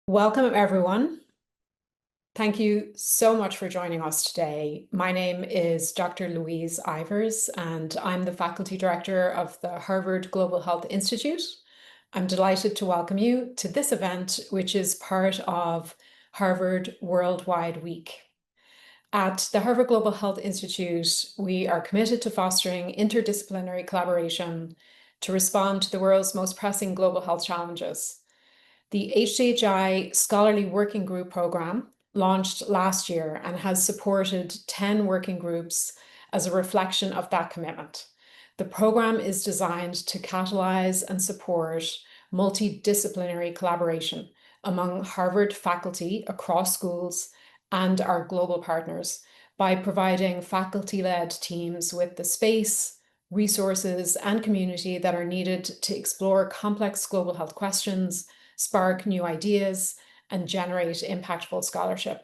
Welcome, everyone. Thank you so much for joining us today. My name is Dr. Louise Ivers, and I'm the Faculty Director of the Harvard Global Health Institute. I'm delighted to welcome you to this event, which is part of Harvard Worldwide Week. At the Harvard Global Health Institute, we are committed to fostering interdisciplinary collaboration to respond to the world's most pressing global health challenges. The HCHI Scholarly Working Group program launched last year and has supported 10 working groups as a reflection of that commitment. The program is designed to catalyze and support multidisciplinary collaboration among Harvard faculty across schools and our global partners by providing faculty-led teams with the space, resources, and community that are needed to explore complex global health questions, spark new ideas, and generate impactful scholarship.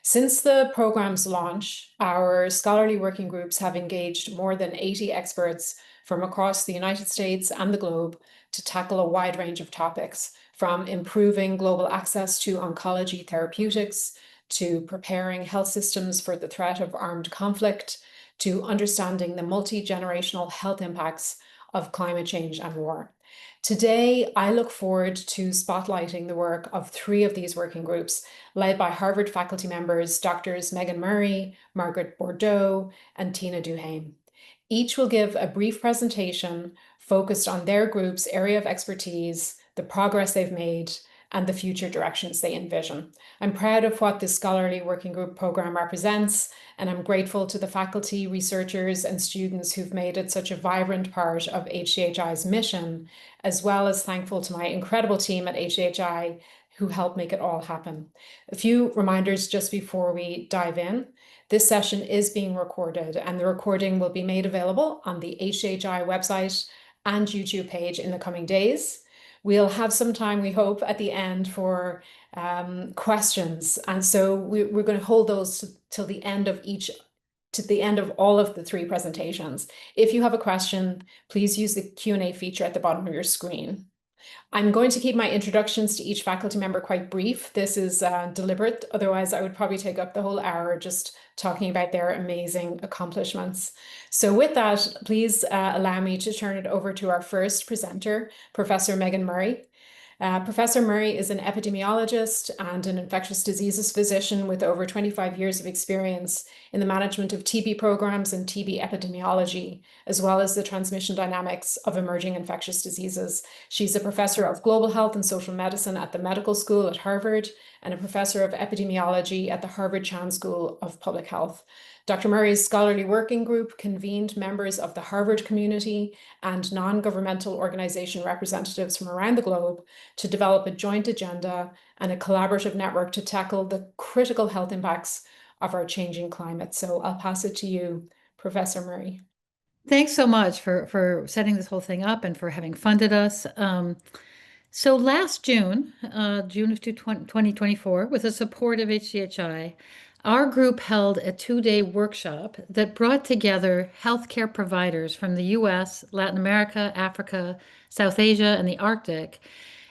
Since the program's launch, our scholarly working groups have engaged more than 80 experts from across the United States and the globe to tackle a wide range of topics, from improving global access to oncology therapeutics, to preparing health systems for the threat of armed conflict, to understanding the multi-generational health impacts of climate change and war. Today, I look forward to spotlighting the work of three of these working groups, led by Harvard faculty members Drs. Megan Murray, Margaret Bordeaux, and Tina Duhame. Each will give a brief presentation focused on their group's area of expertise, the progress they've made, and the future directions they envision. I'm proud of what the Scholarly Working Group program represents, and I'm grateful to the faculty, researchers, and students who've made it such a vibrant part of HCHI's mission, as well as thankful to my incredible team at HCHI who helped make it all happen. A few reminders just before we dive in. This session is being recorded, and the recording will be made available on the HCHI website and YouTube page in the coming days. We'll have some time, we hope, at the end for questions. And so we're going to hold those till the end of all of the three presentations. If you have a question, please use the Q&A feature at the bottom of your screen. I'm going to keep my introductions to each faculty member quite brief. This is deliberate, otherwise I would probably take up the whole hour just talking about their amazing accomplishments. So with that, please allow me to turn it over to our first presenter, Professor Megan Murray. Professor Murray is an epidemiologist and an infectious diseases physician with over 25 years of experience in the management of TB programs and TB epidemiology, as well as the transmission dynamics of emerging infectious diseases. She's a professor of global health and social medicine at the medical school at Harvard and a professor of epidemiology at the Harvard Chan School of Public Health. Dr. Murray's scholarly working group convened members of the Harvard community and non-governmental organization representatives from around the globe to develop a joint agenda and a collaborative network to tackle the critical health impacts of our changing climate. So I'll pass it to you, Professor Murray. Thanks so much for setting this whole thing up and for having funded us. So last June, June of 2024, with the support of HCHI, our group held a 2-day workshop that brought together healthcare providers from the US, Latin America, Africa, South Asia, and the Arctic,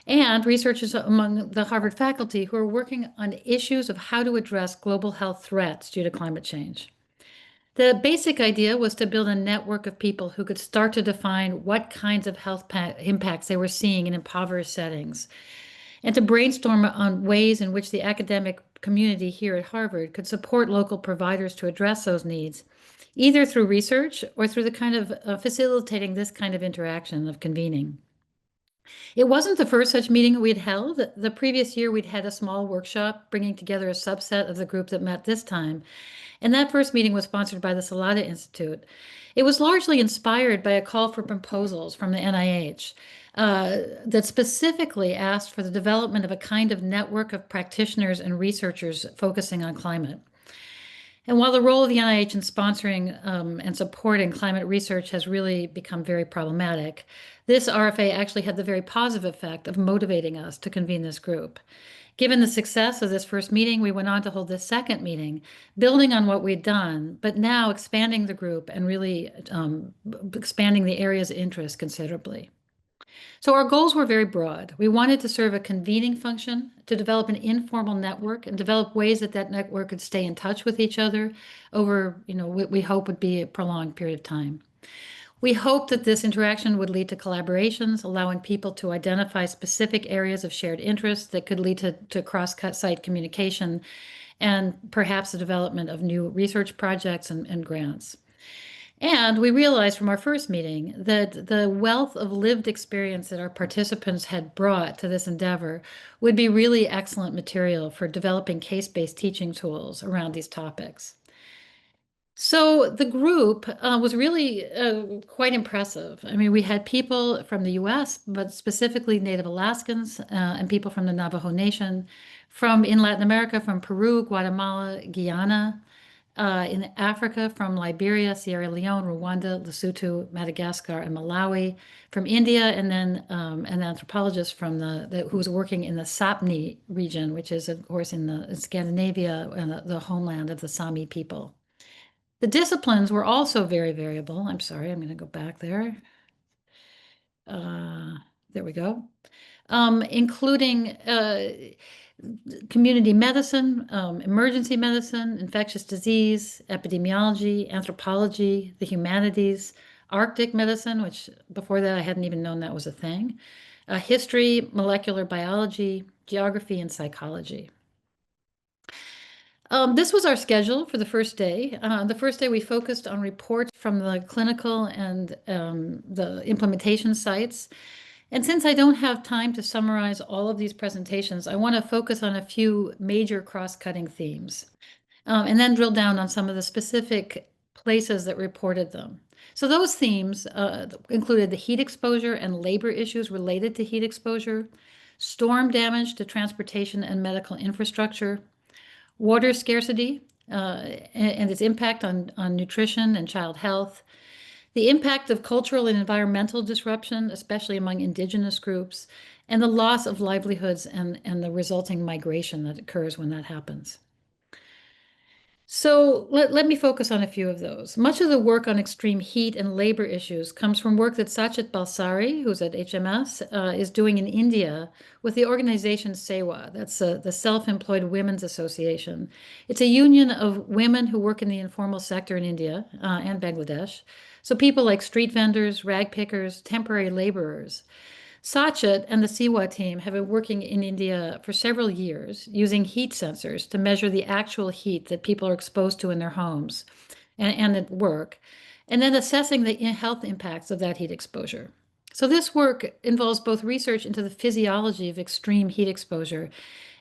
and researchers among the Harvard faculty who are working on issues of how to address global health threats due to climate change. The basic idea was to build a network of people who could start to define what kinds of health impacts they were seeing in impoverished settings, and to brainstorm on ways in which the academic community here at Harvard could support local providers to address those needs, either through research or through the kind of facilitating this kind of interaction of convening. It wasn't the first such meeting we'd held. The previous year, we'd had a small workshop bringing together a subset of the group that met this time. And that first meeting was sponsored by the Salada Institute. It was largely inspired by a call for proposals from the NIH that specifically asked for the development of a kind of network of practitioners and researchers focusing on climate. And while the role of the NIH in sponsoring and supporting climate research has really become very problematic, this RFA actually had the very positive effect of motivating us to convene this group. Given the success of this first meeting, we went on to hold this second meeting, building on what we'd done, but now expanding the group and really expanding the area's interest considerably. So our goals were very broad. We wanted to serve a convening function, to develop an informal network and develop ways that that network could stay in touch with each other over, what we hope would be a prolonged period of time. We hope that this interaction would lead to collaborations, allowing people to identify specific areas of shared interest that could lead to cross-site communication and perhaps the development of new research projects and grants. And we realized from our first meeting that the wealth of lived experience that our participants had brought to this endeavor would be really excellent material for developing case-based teaching tools around these topics. So the group was really quite impressive. I mean, we had people from the US, but specifically Native Alaskans and people from the Navajo Nation, from in Latin America, from Peru, Guatemala, Guyana, in Africa, from Liberia, Sierra Leone, Rwanda, Lesotho, Madagascar, and Malawi, from India, and then an anthropologist from who was working in the Sapmi region, which is, of course, in Scandinavia and the homeland of the Sami people. The disciplines were also very variable. I'm sorry, I'm going to go back there. There we go. Including community medicine, emergency medicine, infectious disease, epidemiology, anthropology, the humanities, Arctic medicine, which before that I hadn't even known that was a thing, history, molecular biology, geography, and psychology. This was our schedule for the first day. The first day we focused on reports from the clinical and the implementation sites. And since I don't have time to summarize all of these presentations, I want to focus on a few major cross-cutting themes, and then drill down on some of the specific places that reported them. So those themes included the heat exposure and labor issues related to heat exposure, storm damage to transportation and medical infrastructure, water scarcity and its impact on nutrition and child health, the impact of cultural and environmental disruption, especially among indigenous groups, and the loss of livelihoods and the resulting migration that occurs when that happens. So let me focus on a few of those. Much of the work on extreme heat and labor issues comes from work that Sachit Balsari, who's at HMS, is doing in India with the organization SEWA. That's the Self-Employed Women's Association. It's a union of women who work in the informal sector in India and Bangladesh. So people like street vendors, rag pickers, temporary laborers. Sachit and the SEWA team have been working in India for several years using heat sensors to measure the actual heat that people are exposed to in their homes and at work, and then assessing the health impacts of that heat exposure. So this work involves both research into the physiology of extreme heat exposure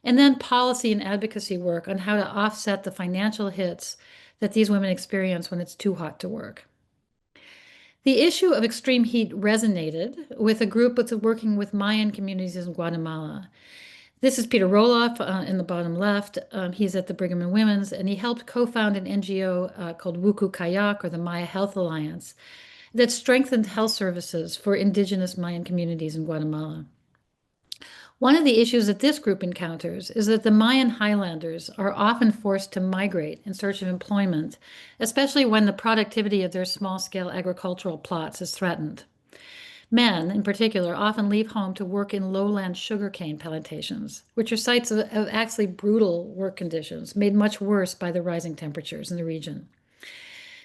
and then policy and advocacy work on how to offset the financial hits that these women experience when it's too hot to work. The issue of extreme heat resonated with a group that's working with Mayan communities in Guatemala. This is Peter Roloff in the bottom left. He's at the Brigham and Women's, and he helped co-found an NGO called Wuku Kayak, or the Maya Health Alliance, that strengthened health services for indigenous Mayan communities in Guatemala. One of the issues that this group encounters is that the Mayan highlanders are often forced to migrate in search of employment, especially when the productivity of their small-scale agricultural plots is threatened. Men, in particular, often leave home to work in lowland sugarcane plantations, which are sites of actually brutal work conditions, made much worse by the rising temperatures in the region.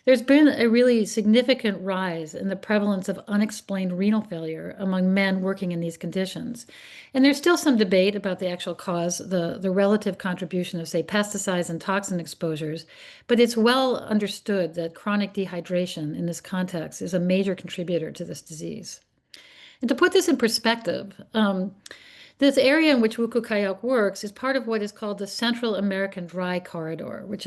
There's been a really significant rise in the prevalence of unexplained renal failure among men working in these conditions. And there's still some debate about the actual cause, the relative contribution of, say, pesticides and toxin exposures, but it's well understood that chronic dehydration in this context is a major contributor to this disease. And to put this in perspective, this area in which Wuku Kayak works is part of what is called the Central American Dry Corridor, which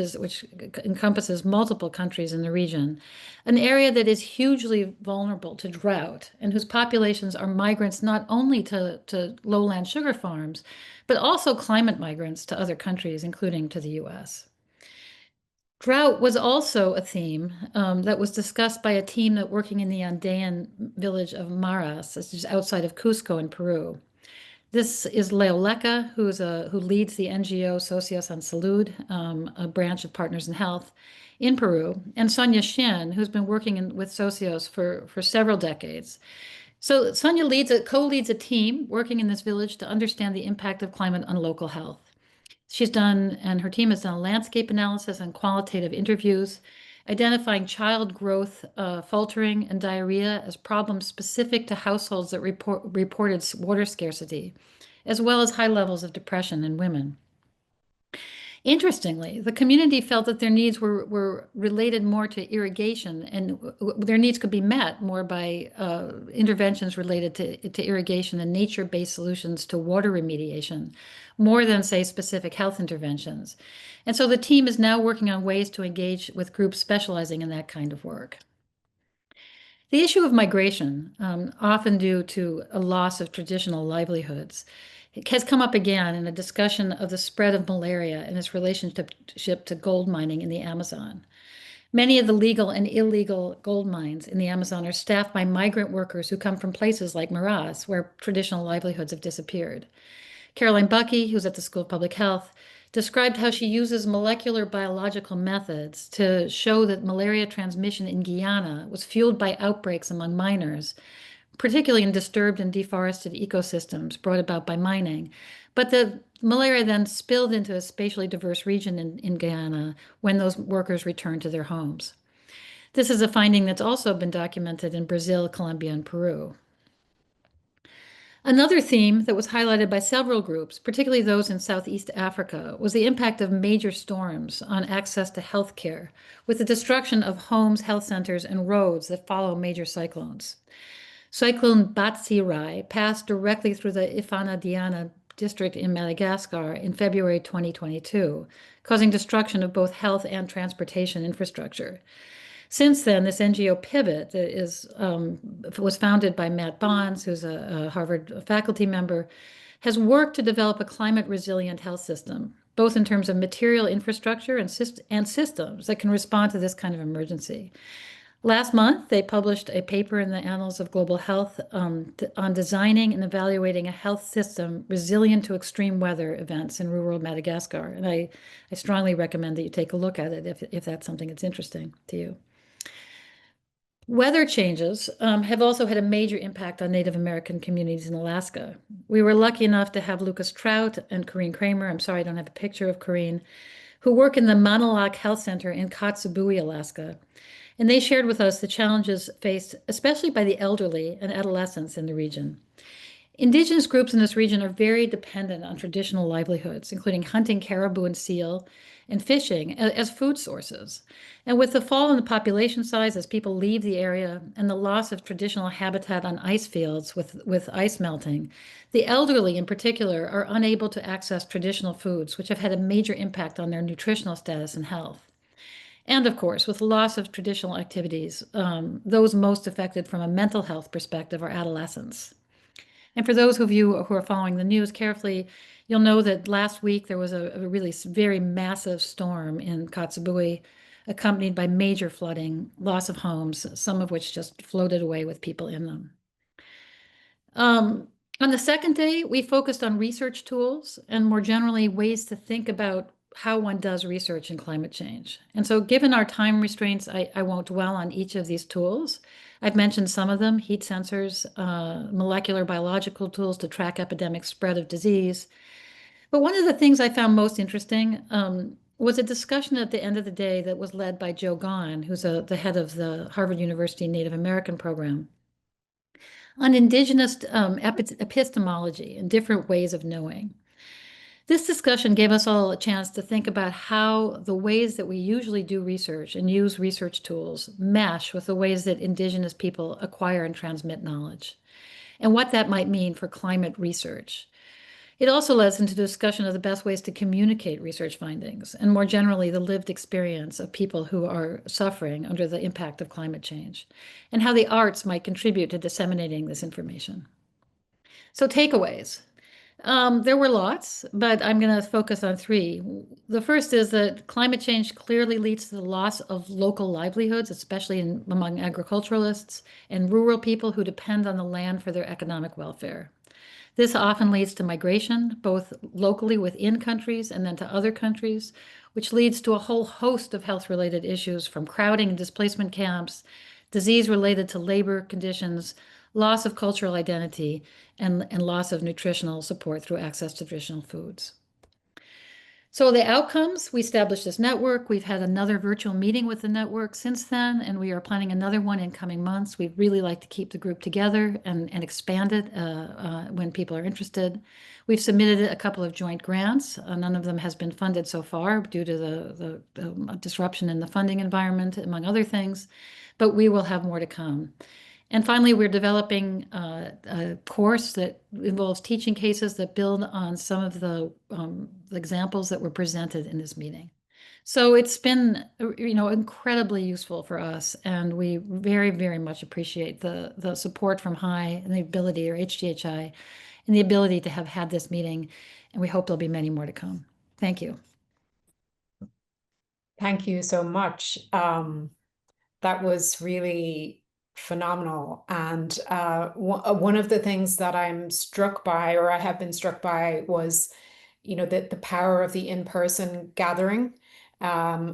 encompasses multiple countries in the region, an area that is hugely vulnerable to drought and whose populations are migrants not only to lowland sugar farms, but also climate migrants to other countries, including to the US. Drought was also a theme that was discussed by a team that working in the Andean village of Maras, which is outside of Cusco in Peru. This is Leo Leca, who leads the NGO Socios en Salud, a branch of Partners in Health in Peru, and Sonia Shin, who's been working with Socios for several decades. So Sonia co-leads a team working in this village to understand the impact of climate on local health. And her team has done landscape analysis and qualitative interviews, identifying child growth, faltering, and diarrhea as problems specific to households that reported water scarcity, as well as high levels of depression in women. Interestingly, the community felt that their needs were related more to irrigation, and their needs could be met more by interventions related to irrigation and nature-based solutions to water remediation, more than, say, specific health interventions. And so the team is now working on ways to engage with groups specializing in that kind of work. The issue of migration, often due to a loss of traditional livelihoods, it has come up again in a discussion of the spread of malaria and its relationship to gold mining in the Amazon. Many of the legal and illegal gold mines in the Amazon are staffed by migrant workers who come from places like Maras, where traditional livelihoods have disappeared. Caroline Buckey, who's at the School of Public Health, described how she uses molecular biological methods to show that malaria transmission in Guyana was fueled by outbreaks among miners, particularly in disturbed and deforested ecosystems brought about by mining. But the malaria then spilled into a spatially diverse region in Guyana when those workers returned to their homes. This is a finding that's also been documented in Brazil, Colombia, and Peru. Another theme that was highlighted by several groups, particularly those in Southeast Africa, was the impact of major storms on access to health care, with the destruction of homes, health centers, and roads that follow major cyclones. Cyclone Batsirai passed directly through the Ifana-Diana district in Madagascar in February 2022, causing destruction of both health and transportation infrastructure. Since then, this NGO Pivot was founded by Matt Bonds, who's a Harvard faculty member, has worked to develop a climate-resilient health system, both in terms of material infrastructure and systems that can respond to this kind of emergency. Last month, they published a paper in the Annals of Global Health on designing and evaluating a health system resilient to extreme weather events in rural Madagascar. And I strongly recommend that you take a look at it if that's something that's interesting to you. Weather changes have also had a major impact on Native American communities in Alaska. We were lucky enough to have Lucas Trout and Corrine Kramer, I'm sorry I don't have a picture of Corrine, who work in the Manalac Health Center in Kotzebue, Alaska. And they shared with us the challenges faced, especially by the elderly and adolescents in the region. Indigenous groups in this region are very dependent on traditional livelihoods, including hunting caribou and seal and fishing as food sources. And with the fall in the population size as people leave the area and the loss of traditional habitat on ice fields with ice melting, the elderly in particular are unable to access traditional foods, which have had a major impact on their nutritional status and health. And of course, with the loss of traditional activities, those most affected from a mental health perspective are adolescents. And for those of you who are following the news carefully, you'll know that last week there was a really very massive storm in Kotzebue, accompanied by major flooding, loss of homes, some of which just floated away with people in them. On the second day, we focused on research tools and more generally ways to think about how one does research in climate change. And so given our time restraints, I won't dwell on each of these tools. I've mentioned some of them: heat sensors, molecular biological tools to track epidemic spread of disease. But one of the things I found most interesting was a discussion at the end of the day that was led by Joe Gahn, who's the head of the Harvard University Native American program, on indigenous epistemology and different ways of knowing. This discussion gave us all a chance to think about how the ways that we usually do research and use research tools mesh with the ways that Indigenous people acquire and transmit knowledge, and what that might mean for climate research. It also led into discussion of the best ways to communicate research findings, and more generally, the lived experience of people who are suffering under the impact of climate change, and how the arts might contribute to disseminating this information. So takeaways. There were lots, but I'm going to focus on three. The first is that climate change clearly leads to the loss of local livelihoods, especially among agriculturalists and rural people who depend on the land for their economic welfare. This often leads to migration, both locally within countries and then to other countries, which leads to a whole host of health-related issues, from crowding and displacement camps, disease related to labor conditions, loss of cultural identity, and loss of nutritional support through access to traditional foods. So the outcomes, we established this network. We've had another virtual meeting with the network since then, and we are planning another one in coming months. We'd really like to keep the group together and expand it when people are interested. We've submitted a couple of joint grants. None of them has been funded so far due to the disruption in the funding environment, among other things, but we will have more to come. And finally, we're developing a course that involves teaching cases that build on some of the examples that were presented in this meeting. So it's been, incredibly useful for us, and we very, very much appreciate the support from HI and the ability, or HGHI, and the ability to have had this meeting, and we hope there'll be many more to come. Thank you. Thank you so much. That was really phenomenal. And one of the things that I'm struck by, or I have been struck by, was, the power of the in-person gathering,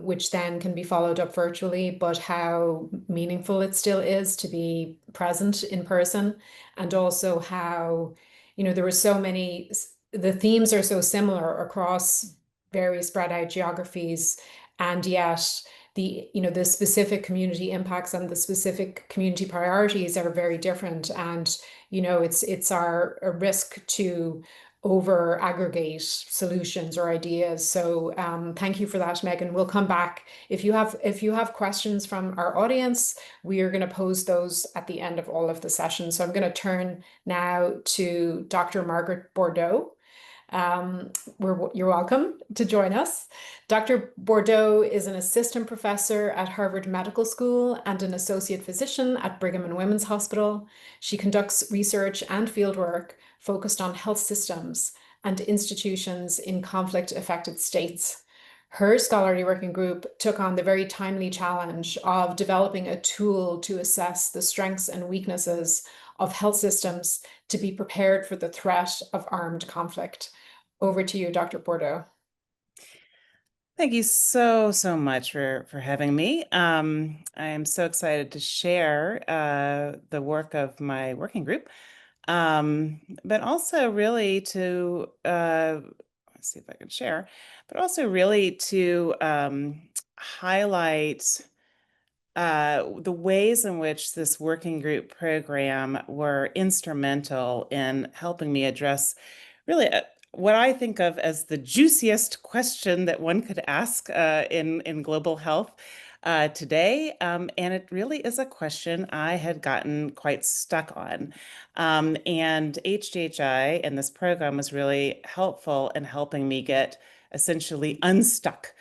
which then can be followed up virtually, but how meaningful it still is to be present in person. And also how, there were so many, the themes are so similar across various spread out geographies, and yet the specific community impacts and the specific community priorities are very different. And it's a risk to over aggregate solutions or ideas. So thank you for that, Megan. We'll come back if you have questions from our audience. We are going to pose those at the end of all of the sessions. So I'm going to turn now to Dr. Margaret Bordeaux. You're welcome to join us. Dr. Bordeaux is an assistant professor at Harvard Medical School and an associate physician at Brigham and Women's Hospital. She conducts research and fieldwork focused on health systems and institutions in conflict-affected states. Her scholarly working group took on the very timely challenge of developing a tool to assess the strengths and weaknesses of health systems to be prepared for the threat of armed conflict. Over to you, Dr. Bordeaux. Thank you so much for having me. I am so excited to share the work of my working group, but also really to, let's see if I can share, but also really to highlight the ways in which this working group program were instrumental in helping me address really what I think of as the juiciest question that one could ask in global health today. And it really is a question I had gotten quite stuck on. And HGHI and this program was really helpful in helping me get essentially unstuck.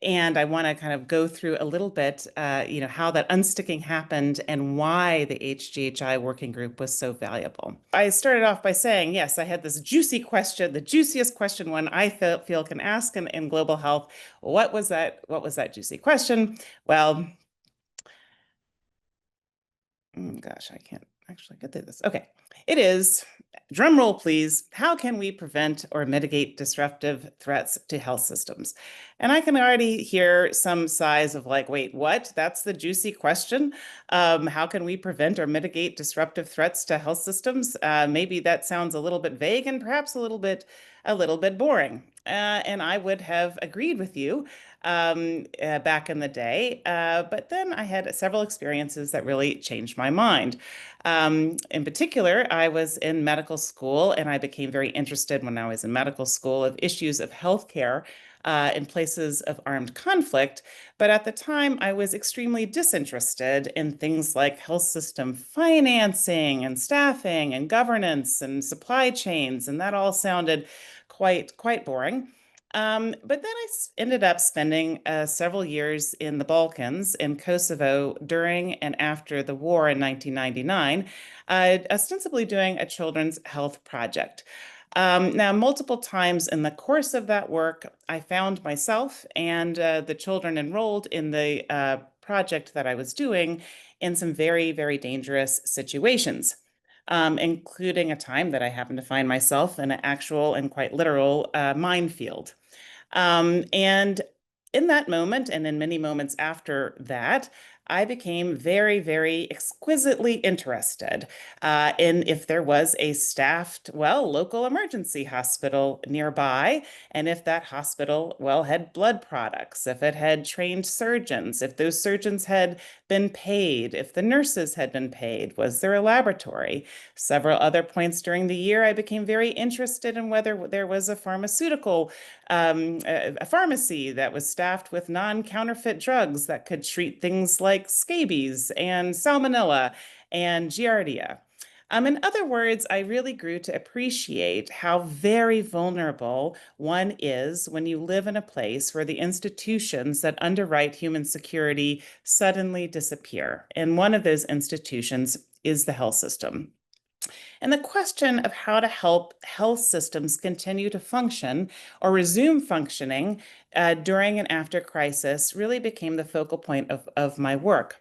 And I want to kind of go through a little bit, how that unsticking happened and why the HGHI working group was so valuable. I started off by saying, yes, I had this juicy question, the juiciest question one I feel can ask in global health. What was that? What was that juicy question? Well, gosh, I can't actually get through this. Okay, it is. Drum roll, please. How can we prevent or mitigate disruptive threats to health systems? And I can already hear some sighs of like, wait, what? That's the juicy question. How can we prevent or mitigate disruptive threats to health systems? Maybe that sounds a little bit vague and perhaps a little bit boring. And I would have agreed with you back in the day. But then I had several experiences that really changed my mind. In particular, I was in medical school, and I became very interested when I was in medical school of issues of healthcare in places of armed conflict. But at the time, I was extremely disinterested in things like health system financing and staffing and governance and supply chains, and that all sounded quite boring. But then I ended up spending several years in the Balkans, in Kosovo, during and after the war in 1999, ostensibly doing a children's health project. Now, multiple times in the course of that work, I found myself and the children enrolled in the project that I was doing in some very, very dangerous situations. Including a time that I happened to find myself in an actual and quite literal minefield. And in that moment, and in many moments after that, I became very, very exquisitely interested in if there was a staffed, well, local emergency hospital nearby, and if that hospital, well, had blood products, if it had trained surgeons, if those surgeons had been paid, if the nurses had been paid, was there a laboratory? Several other points during the year, I became very interested in whether there was a pharmaceutical, a pharmacy that was staffed with non-counterfeit drugs that could treat things like scabies and salmonella and giardia. In other words, I really grew to appreciate how very vulnerable one is when you live in a place where the institutions that underwrite human security suddenly disappear. And one of those institutions is the health system. And the question of how to help health systems continue to function or resume functioning during and after crisis really became the focal point of my work.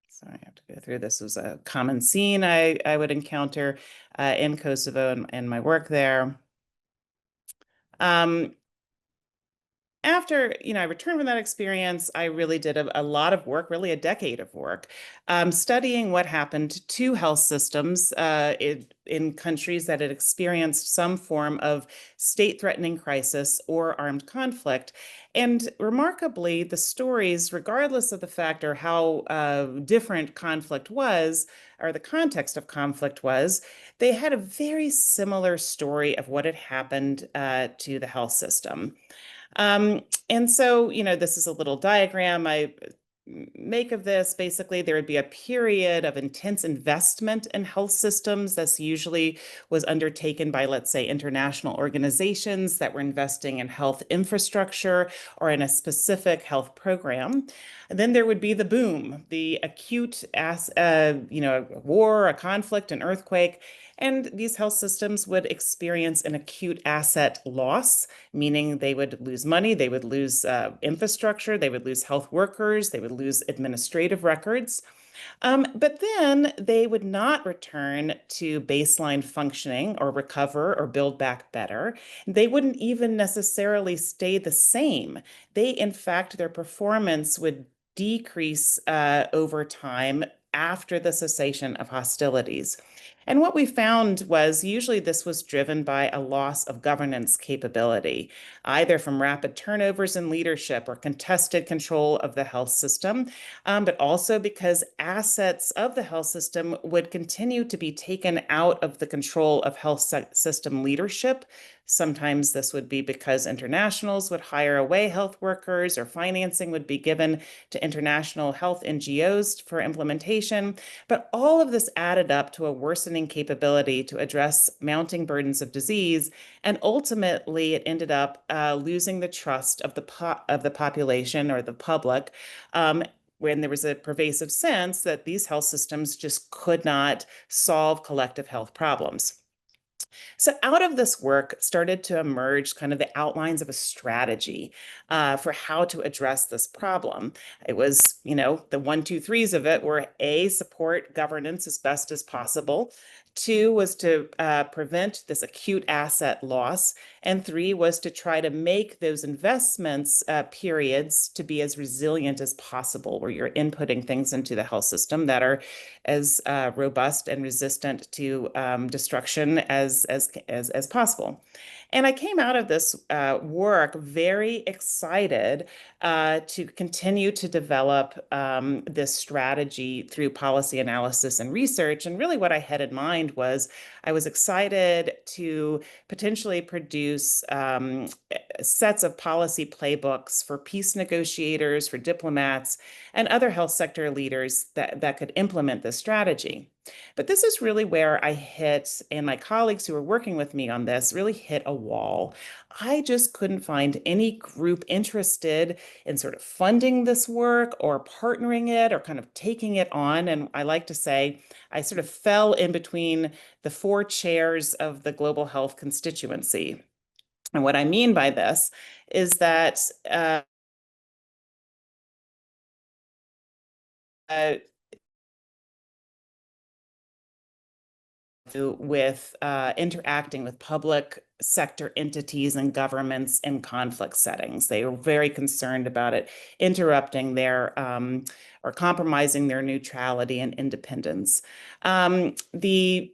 So I have to go through this. Was a common scene I would encounter in Kosovo and my work there. After, I returned from that experience, I really did a lot of work, really a decade of work, studying what happened to health systems in countries that had experienced some form of state-threatening crisis or armed conflict. And remarkably, the stories, regardless of the fact or how different conflict was, or the context of conflict was, they had a very similar story of what had happened to the health system. And so, this is a little diagram I make of this. Basically, there would be a period of intense investment in health systems. This usually was undertaken by, let's say, international organizations that were investing in health infrastructure or in a specific health program. And then there would be the boom, the acute, war, a conflict, an earthquake. And these health systems would experience an acute asset loss, meaning they would lose money, they would lose infrastructure, they would lose health workers, they would lose administrative records. But then they would not return to baseline functioning or recover or build back better. They wouldn't even necessarily stay the same. In fact, their performance would decrease over time after the cessation of hostilities. And what we found was usually this was driven by a loss of governance capability, either from rapid turnovers in leadership or contested control of the health system, but also because assets of the health system would continue to be taken out of the control of health system leadership. Sometimes this would be because internationals would hire away health workers, or financing would be given to international health NGOs for implementation. But all of this added up to a worsening capability to address mounting burdens of disease. And ultimately, it ended up losing the trust of the population or the public, when there was a pervasive sense that these health systems just could not solve collective health problems. So out of this work started to emerge kind of the outlines of a strategy for how to address this problem. It was, the 1, 2, 3s of it were A, support governance as best as possible. 2 was to prevent this acute asset loss. And 3 was to try to make those investments periods to be as resilient as possible, where you're inputting things into the health system that are as robust and resistant to destruction as possible. And I came out of this work very excited to continue to develop this strategy through policy analysis and research. And really what I had in mind was I was excited to potentially produce sets of policy playbooks for peace negotiators, for diplomats, and other health sector leaders that could implement this strategy. But this is really where I hit, and my colleagues who were working with me on this really hit a wall. I just couldn't find any group interested in sort of funding this work or partnering it or kind of taking it on. And I like to say I sort of fell in between the 4 chairs of the global health constituency. And what I mean by this is that with interacting with public sector entities and governments in conflict settings. They were very concerned about it interrupting their or compromising their neutrality and independence. The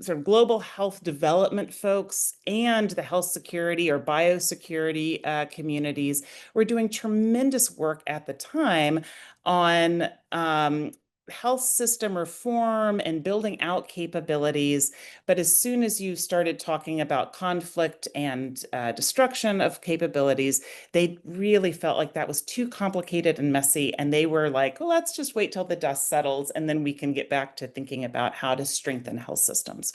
sort of global health development folks and the health security or biosecurity communities were doing tremendous work at the time on health system reform and building out capabilities. But as soon as you started talking about conflict and destruction of capabilities, they really felt like that was too complicated and messy. And they were like, well, let's just wait till the dust settles, and then we can get back to thinking about how to strengthen health systems.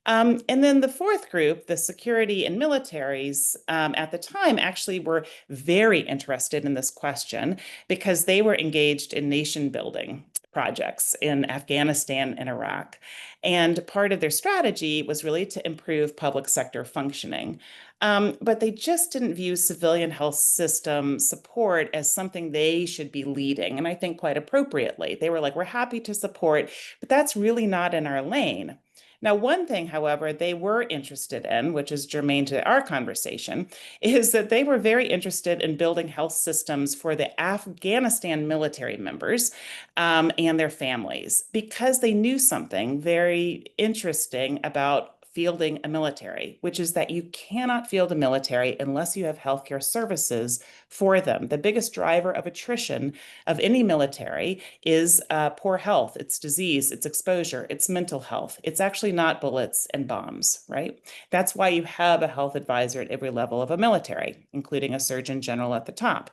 And then the fourth group, the security and militaries, at the time actually were very interested in this question because they were engaged in nation building projects in Afghanistan and Iraq. And part of their strategy was really to improve public sector functioning. But they just didn't view civilian health system support as something they should be leading. And I think quite appropriately. They were like, we're happy to support, but that's really not in our lane. Now, one thing, however, they were interested in, which is germane to our conversation, is that they were very interested in building health systems for the Afghanistan military members and their families, because they knew something very interesting about fielding a military, which is that you cannot field a military unless you have healthcare services for them. The biggest driver of attrition of any military is poor health. It's disease, it's exposure, it's mental health. It's actually not bullets and bombs, right? That's why you have a health advisor at every level of a military, including a surgeon general at the top.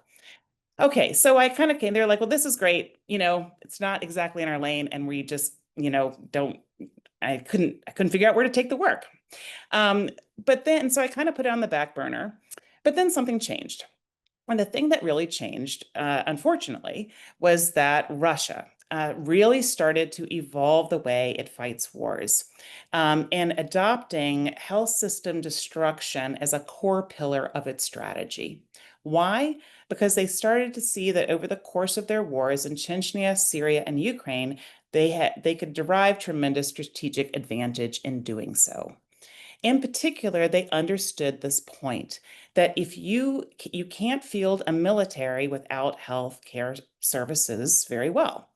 Okay, so I kind of came there like, well, this is great. It's not exactly in our lane, and we just, I couldn't figure out where to take the work. But then, so I kind of put it on the back burner, but then something changed. And the thing that really changed, unfortunately, was that Russia really started to evolve the way it fights wars and adopting health system destruction as a core pillar of its strategy. Why? Because they started to see that over the course of their wars in Chechnya, Syria, and Ukraine, they could derive tremendous strategic advantage in doing so. In particular, they understood this point that if you can't field a military without health care services very well.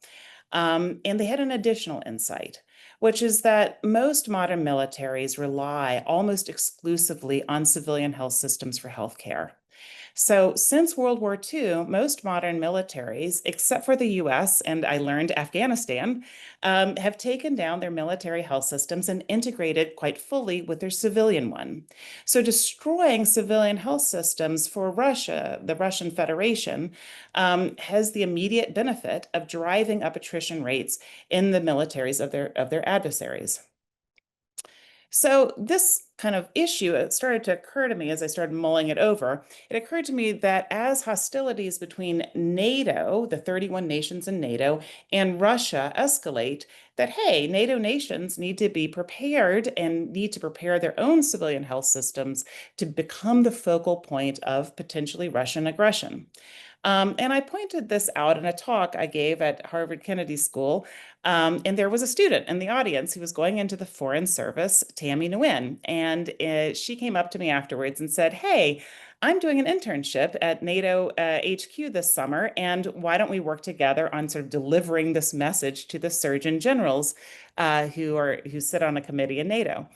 And they had an additional insight, which is that most modern militaries rely almost exclusively on civilian health systems for health care. So since World War II, most modern militaries, except for the US and I learned Afghanistan, have taken down their military health systems and integrated quite fully with their civilian one. So destroying civilian health systems for Russia, the Russian Federation, has the immediate benefit of driving up attrition rates in the militaries of their adversaries. So this kind of issue, it started to occur to me as I started mulling it over. It occurred to me that as hostilities between NATO, the 31 nations in NATO, and Russia escalate, that, hey, NATO nations need to be prepared and need to prepare their own civilian health systems to become the focal point of potentially Russian aggression. And I pointed this out in a talk I gave at Harvard Kennedy School. And there was a student in the audience who was going into the Foreign Service, Tammy Nguyen. And she came up to me afterwards and said, hey, I'm doing an internship at NATO HQ this summer, and why don't we work together on sort of delivering this message to the surgeon generals who sit on a committee in NATO?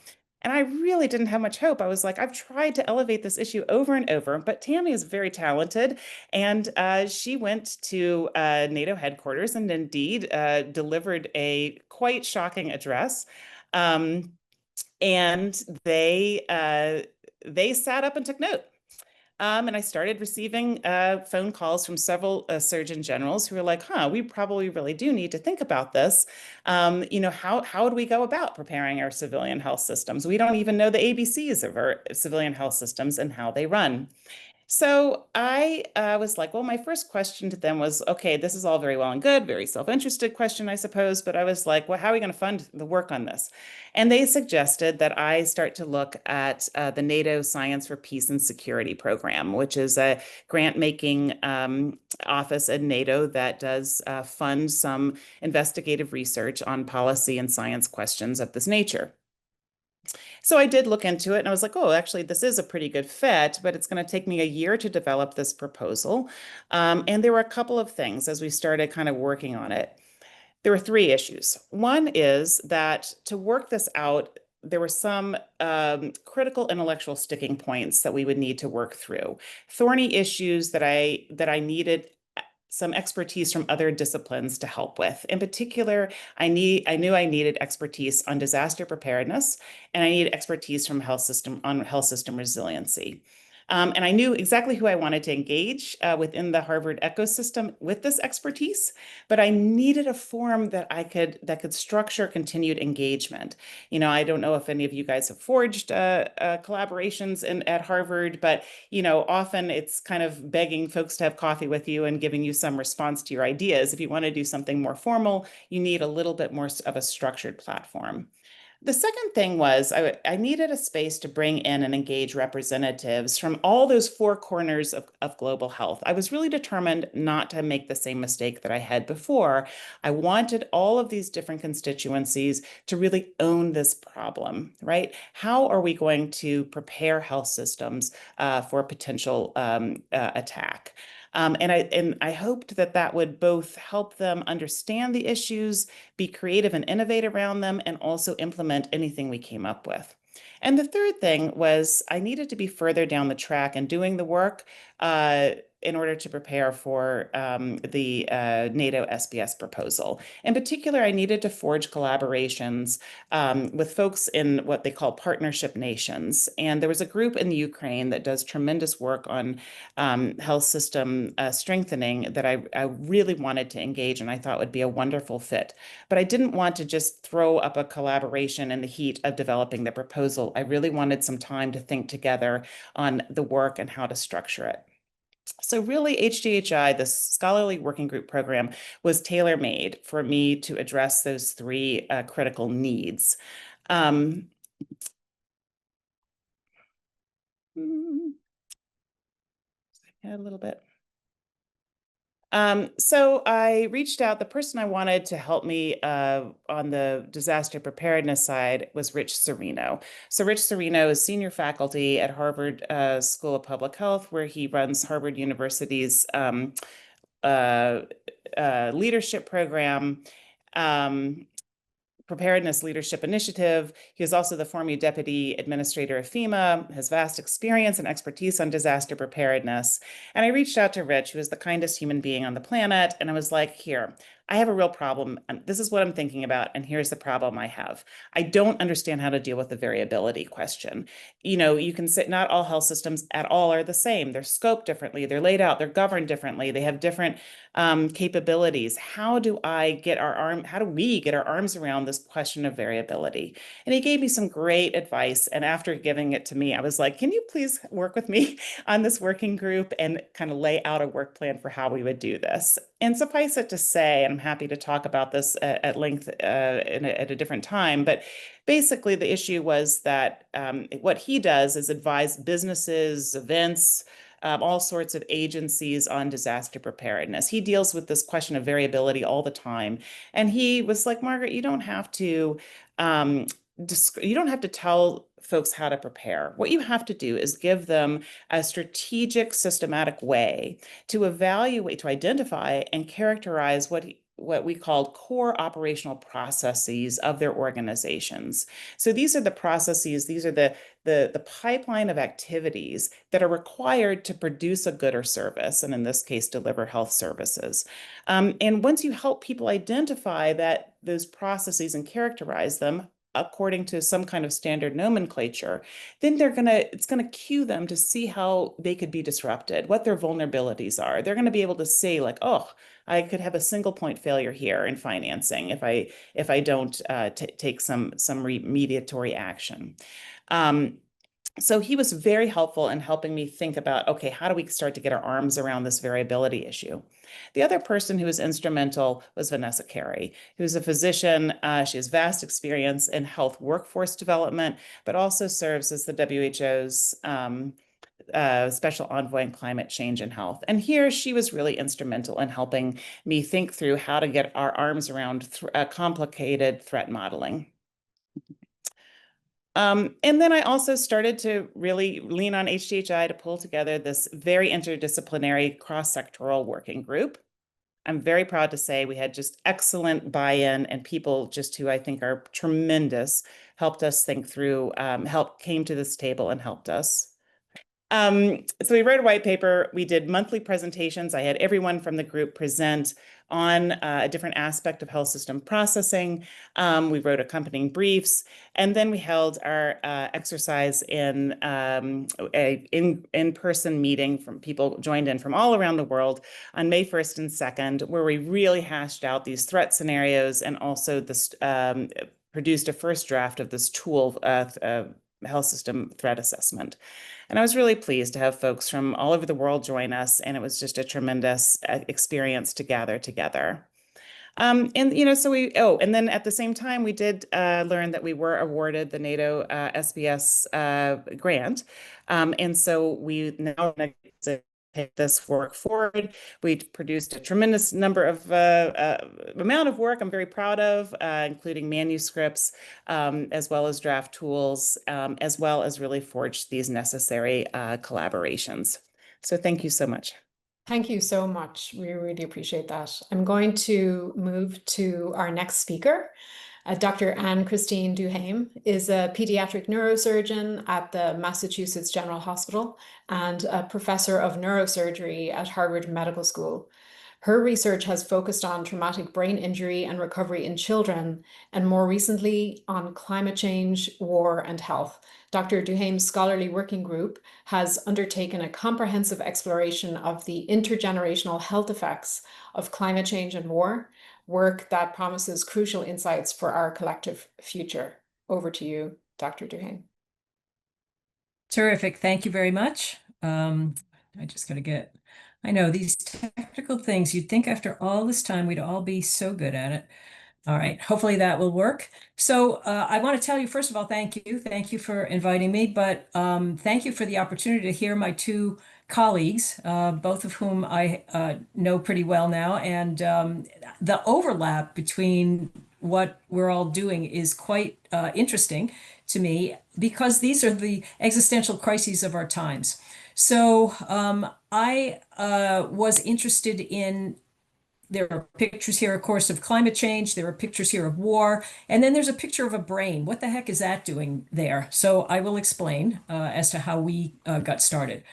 And I really didn't have much hope. I was like, I've tried to elevate this issue over and over, but Tammy is very talented. And she went to NATO headquarters and indeed delivered a quite shocking address. And they sat up and took note. And I started receiving phone calls from several surgeon generals who were like, we probably really do need to think about this. How do we go about preparing our civilian health systems? We don't even know the ABCs of our civilian health systems and how they run. So I was like, well, my first question to them was, okay, this is all very well and good, very self-interested question, I suppose. But I was like, well, how are we going to fund the work on this? And they suggested that I start to look at the NATO Science for Peace and Security program, which is a grant-making office at NATO that does fund some investigative research on policy and science questions of this nature. So I did look into it and I was like, oh, actually, this is a pretty good fit, but it's going to take me a year to develop this proposal. And there were a couple of things as we started kind of working on it. There were three issues. One is that to work this out, there were some critical intellectual sticking points that we would need to work through, thorny issues that I needed some expertise from other disciplines to help with. In particular, I knew I needed expertise on disaster preparedness, and I needed expertise from health system resiliency. And I knew exactly who I wanted to engage within the Harvard ecosystem with this expertise, but I needed a forum that could structure continued engagement. You know, I don't know if any of you guys have forged collaborations at Harvard, but you know, often it's kind of begging folks to have coffee with you and giving you some response to your ideas. If you want to do something more formal, you need a little bit more of a structured platform. The second thing was I needed a space to bring in and engage representatives from all those four corners of global health. I was really determined not to make the same mistake that I had before. I wanted all of these different constituencies to really own this problem, right? How are we going to prepare health systems for a potential attack? And I hoped that would both help them understand the issues, be creative and innovate around them, and also implement anything we came up with. And the third thing was I needed to be further down the track and doing the work in order to prepare for the NATO SBS proposal. In particular, I needed to forge collaborations with folks in what they call partnership nations. And there was a group in the Ukraine that does tremendous work on health system strengthening that I really wanted to engage and I thought would be a wonderful fit. But I didn't want to just throw up a collaboration in the heat of developing the proposal. I really wanted some time to think together on the work and how to structure it. So really, HGHI, the Scholarly Working Group Program, was tailor-made for me to address those three critical needs. A little bit. So I reached out. The person I wanted to help me on the disaster preparedness side was Rich Serino. So Rich Serino is senior faculty at Harvard School of Public Health, where he runs Harvard University's leadership program. Preparedness Leadership Initiative. He is also the former deputy administrator of FEMA, has vast experience and expertise on disaster preparedness. And I reached out to Rich, who is the kindest human being on the planet, and I was like, here, I have a real problem. And this is what I'm thinking about. And here's the problem I have. I don't understand how to deal with the variability question. You know, you can say not all health systems at all are the same. They're scoped differently. They're laid out. They're governed differently. They have different capabilities. How do we get our arms around this question of variability? And he gave me some great advice. And after giving it to me, I was like, can you please work with me on this working group and kind of lay out a work plan for how we would do this? And suffice it to say, and I'm happy to talk about this at length at a different time, but basically the issue was that what he does is advise businesses, events, all sorts of agencies on disaster preparedness. He deals with this question of variability all the time. And he was like, Margaret, you don't have to tell folks how to prepare. What you have to do is give them a strategic, systematic way to evaluate, to identify and characterize what we called core operational processes of their organizations. So these are the processes, these are the pipeline of activities that are required to produce a good or service, and in this case, deliver health services. And once you help people identify those processes and characterize them according to some kind of standard nomenclature, then it's gonna cue them to see how they could be disrupted, what their vulnerabilities are. They're gonna be able to see like, oh, I could have a single point failure here in financing if I don't take some remediatory action. So he was very helpful in helping me think about, okay, how do we start to get our arms around this variability issue? The other person who was instrumental was Vanessa Carey, who's a physician. She has vast experience in health workforce development, but also serves as the WHO's special envoy in climate change and health. And here she was really instrumental in helping me think through how to get our arms around complicated threat modeling. And then I also started to really lean on HDHI to pull together this very interdisciplinary cross-sectoral working group. I'm very proud to say we had just excellent buy-in, and people just who I think are tremendous helped us think through, came to this table and helped us. So we wrote a white paper. We did monthly presentations. I had everyone from the group present on a different aspect of health system processing. We wrote accompanying briefs, and then we held our exercise in a in-person meeting from people joined in from all around the world on May 1st and 2nd, where we really hashed out these threat scenarios and also this produced a first draft of this tool, health system threat assessment. And I was really pleased to have folks from all over the world join us, and it was just a tremendous experience to gather together. And and then at the same time, we did learn that we were awarded the NATO SBS grant. And so we now take this work forward. We produced a tremendous number of amount of work I'm very proud of, including manuscripts, as well as draft tools, as well as really forged these necessary collaborations. So thank you so much. Thank you so much. We really appreciate that. I'm going to move to our next speaker. Dr. Anne-Christine Duhaime is a pediatric neurosurgeon at the Massachusetts General Hospital and a professor of neurosurgery at Harvard Medical School. Her research has focused on traumatic brain injury and recovery in children, and more recently on climate change, war, and health. Dr. Duhaime's scholarly working group has undertaken a comprehensive exploration of the intergenerational health effects of climate change and war, work that promises crucial insights for our collective future. Over to you, Dr. Duhaime. Terrific. Thank you very much. I just got to get, I know these technical things, you'd think after all this time, we'd all be so good at it. All right, hopefully that will work. So I want to tell you, first of all, thank you. Thank you for inviting me, but thank you for the opportunity to hear my two colleagues, both of whom I know pretty well now. And the overlap between what we're all doing is quite interesting to me, because these are the existential crises of our times. So I was interested in, there are pictures here, of course, of climate change. There are pictures here of war. And then there's a picture of a brain. What the heck is that doing there? So I will explain as to how we got started.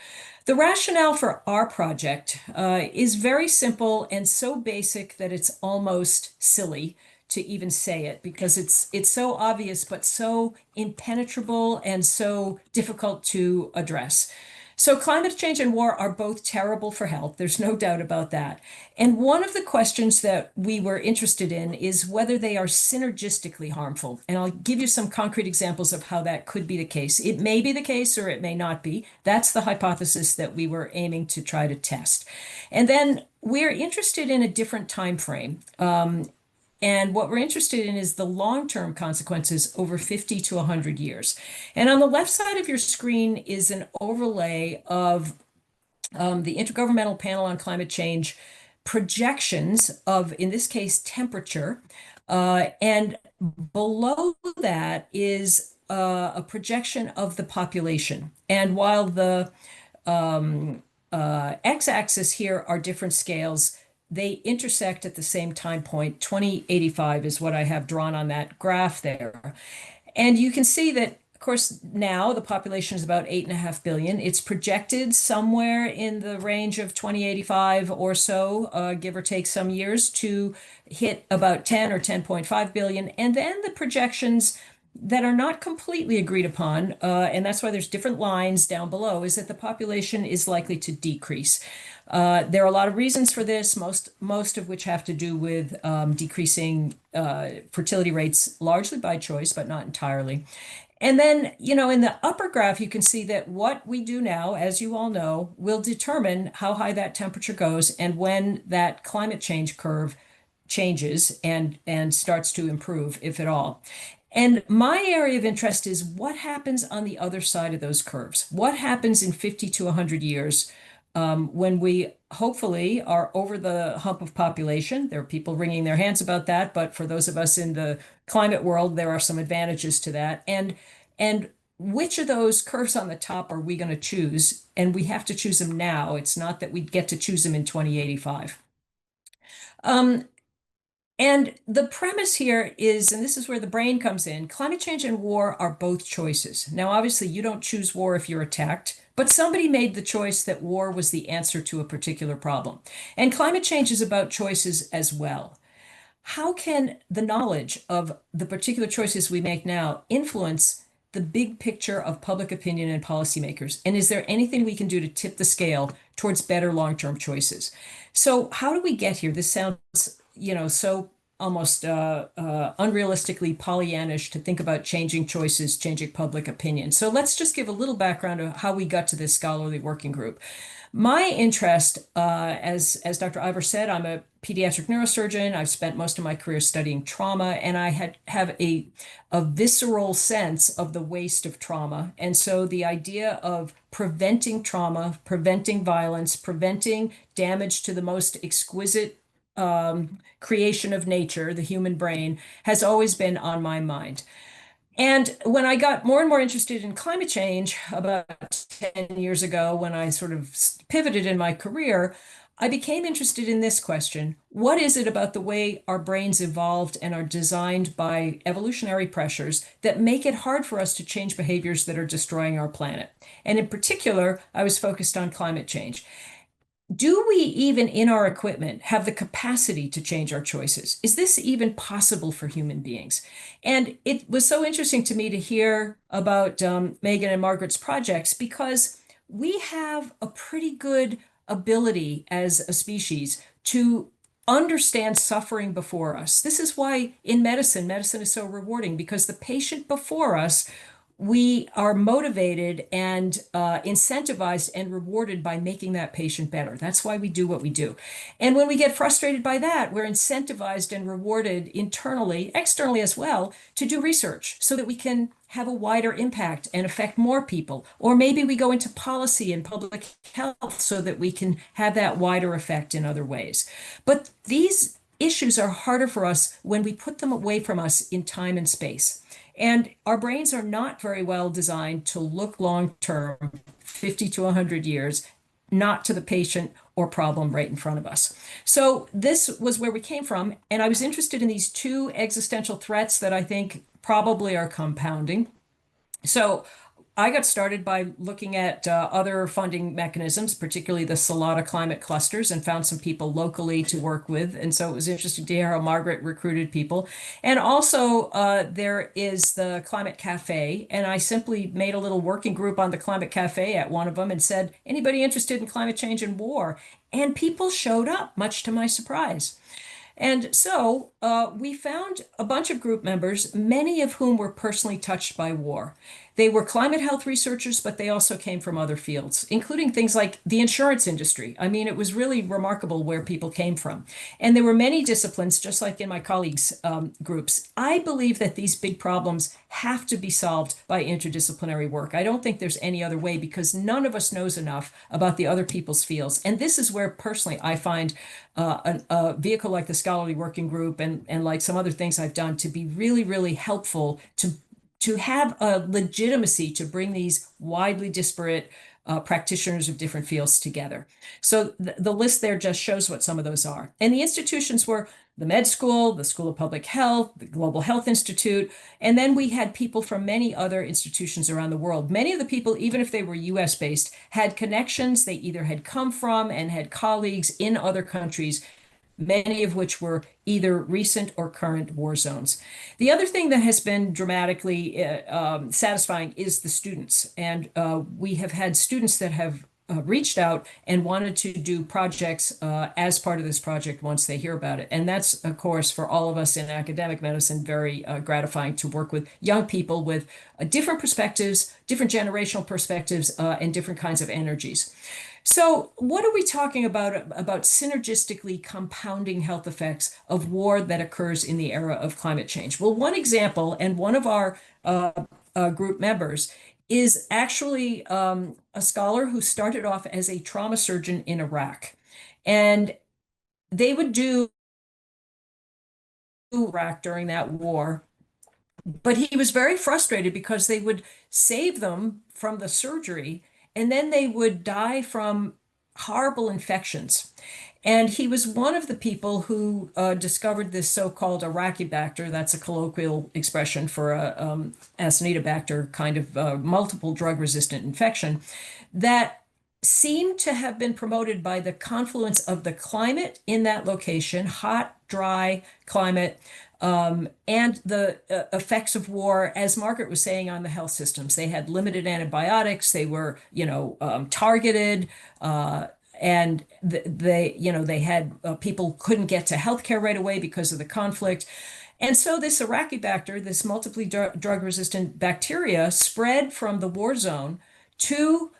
The rationale for our project is very simple and so basic that it's almost silly to even say it, because it's so obvious, but so impenetrable and so difficult to address. So climate change and war are both terrible for health. There's no doubt about that. And one of the questions that we were interested in is whether they are synergistically harmful. And I'll give you some concrete examples of how that could be the case. It may be the case or it may not be. That's the hypothesis that we were aiming to try to test. And then we're interested in a different time frame. And what we're interested in is the long-term consequences over 50 to 100 years. And on the left side of your screen is an overlay of the Intergovernmental Panel on Climate Change projections of, in this case, temperature. And below that is a projection of the population. And while the x-axis here are different scales, they intersect at the same time point. 2085 is what I have drawn on that graph there. And you can see that, of course, now the population is about 8.5 billion. It's projected somewhere in the range of 2085 or so, give or take some years, to hit about 10 or 10.5 billion. And then the projections that are not completely agreed upon, and that's why there's different lines down below, is that the population is likely to decrease. There are a lot of reasons for this, most of which have to do with decreasing fertility rates, largely by choice, but not entirely. And then, in the upper graph, you can see that what we do now, as you all know, will determine how high that temperature goes and when that climate change curve changes and starts to improve, if at all. And my area of interest is what happens on the other side of those curves. What happens in 50 to 100 years when we hopefully are over the hump of population? There are people wringing their hands about that, but for those of us in the climate world, there are some advantages to that. And which of those curves on the top are we going to choose? And we have to choose them now. It's not that we get to choose them in 2085. And the premise here is, and this is where the brain comes in, climate change and war are both choices. Now, obviously, you don't choose war if you're attacked, but somebody made the choice that war was the answer to a particular problem. And climate change is about choices as well. How can the knowledge of the particular choices we make now influence the big picture of public opinion and policymakers? And is there anything we can do to tip the scale towards better long-term choices? So how do we get here? This sounds, so almost unrealistically Pollyannish to think about changing choices, changing public opinion. So let's just give a little background of how we got to this scholarly working group. My interest, as Dr. Ivor said, I'm a pediatric neurosurgeon. I've spent most of my career studying trauma, and I have a visceral sense of the waste of trauma. And so the idea of preventing trauma, preventing violence, preventing damage to the most exquisite creation of nature, the human brain, has always been on my mind. And when I got more and more interested in climate change about 10 years ago, when I sort of pivoted in my career, I became interested in this question. What is it about the way our brains evolved and are designed by evolutionary pressures that make it hard for us to change behaviors that are destroying our planet? And in particular, I was focused on climate change. Do we even in our equipment have the capacity to change our choices? Is this even possible for human beings? And it was so interesting to me to hear about Megan and Margaret's projects, because we have a pretty good ability as a species to understand suffering before us. This is why in medicine is so rewarding, because the patient before us, we are motivated and incentivized and rewarded by making that patient better. That's why we do what we do. And when we get frustrated by that, we're incentivized and rewarded internally, externally as well, to do research so that we can have a wider impact and affect more people. Or maybe we go into policy and public health so that we can have that wider effect in other ways. But these issues are harder for us when we put them away from us in time and space. And our brains are not very well designed to look long-term, 50 to 100 years, not to the patient or problem right in front of us. So this was where we came from. And I was interested in these two existential threats that I think probably are compounding. So I got started by looking at other funding mechanisms, particularly the Salata climate clusters, and found some people locally to work with. And so it was interesting to hear how Margaret recruited people. And also there is the Climate Cafe. And I simply made a little working group on the Climate Cafe at one of them and said, anybody interested in climate change and war? And people showed up, much to my surprise. And so we found a bunch of group members, many of whom were personally touched by war. They were climate health researchers, but they also came from other fields, including things like the insurance industry. I mean, it was really remarkable where people came from. And there were many disciplines, just like in my colleagues' groups. I believe that these big problems have to be solved by interdisciplinary work. I don't think there's any other way, because none of us knows enough about the other people's fields. And this is where personally I find a vehicle like the Scholarly Working Group and like some other things I've done to be really, really helpful to have a legitimacy to bring these widely disparate practitioners of different fields together. So the list there just shows what some of those are. And the institutions were the med school, the School of Public Health, the Global Health Institute, and then we had people from many other institutions around the world. Many of the people, even if they were US based, had connections. They either had come from and had colleagues in other countries, many of which were either recent or current war zones. The other thing that has been dramatically satisfying is the students. And we have had students that have reached out and wanted to do projects as part of this project once they hear about it. And that's, of course, for all of us in academic medicine, very gratifying to work with young people with different perspectives, different generational perspectives, and different kinds of energies. So what are we talking about synergistically compounding health effects of war that occurs in the era of climate change? Well, one example, and one of our group members is actually a scholar who started off as a trauma surgeon in Iraq. And they would do Iraq during that war, but he was very frustrated because they would save them from the surgery and then they would die from horrible infections. And he was one of the people who discovered this so-called Iraqibacter. That's a colloquial expression for a Acinetobacter kind of multiple drug-resistant infection that seemed to have been promoted by the confluence of the climate in that location, hot, dry climate, and the effects of war, as Margaret was saying, on the health systems. They had limited antibiotics. They were, targeted. And they had people couldn't get to healthcare right away because of the conflict. And so this Iraqibacter, this multiply drug-resistant bacteria, spread from the war zone to